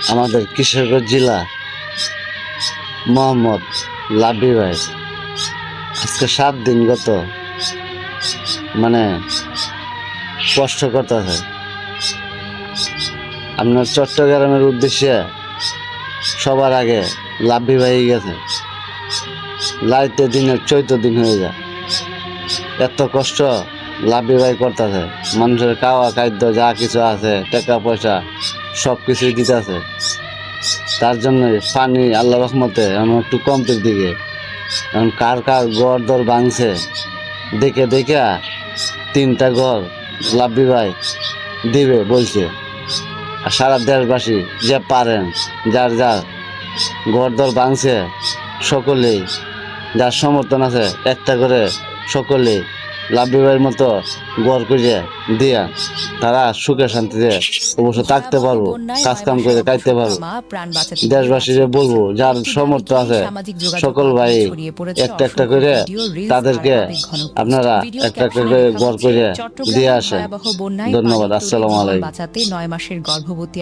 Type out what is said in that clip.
আমাদের কিশোরগঞ্জ জেলা মোহাম্মদ লাব্বি ভাই আজকে 7 দিন গত মানে কষ্ট করতেছে। আপনার চট্টগ্রামের উদ্দেশ্যে সবার আগে লাব্বি ভাই গেছে, লাইতে দিনের 14 দিন হয়ে যায়। এত কষ্ট লাব্বি ভাই করতেছে, মানুষের খাওয়া খাদ্য যা কিছু আছে টাকা পয়সা সব কিছুই দিতেছে। তার জন্য পানি আল্লাহ রহমতে এখন একটু কমতির দিকে। এখন কার কার ঘর দর ভাঙছে দেখে দেখে 3টা ঘর লাব্বি ভাই দিবে বলছে। আর সারা দেশবাসী যে পারেন যার যার ঘর দর ভাঙছে সকলেই, যার সমর্থন আছে একটা করে সকলেই লাব্বি ভাইয়ের মতো ঘর করে দিয়া তারা সুখে শান্তিতে অবশ্য থাকতে পারবো, কাজ কাম করে খাইতে পারবো। দেশবাসীকে বলবো যার সমর্থ আছে সকল ভাই একটা একটা করে তাদেরকে আপনারা একটা একটা করে ঘর করে দিয়ে আসেন। ধন্যবাদ। আসসালামু আলাইকুম। বাঁচাতে 9 মাসের গর্ভবতী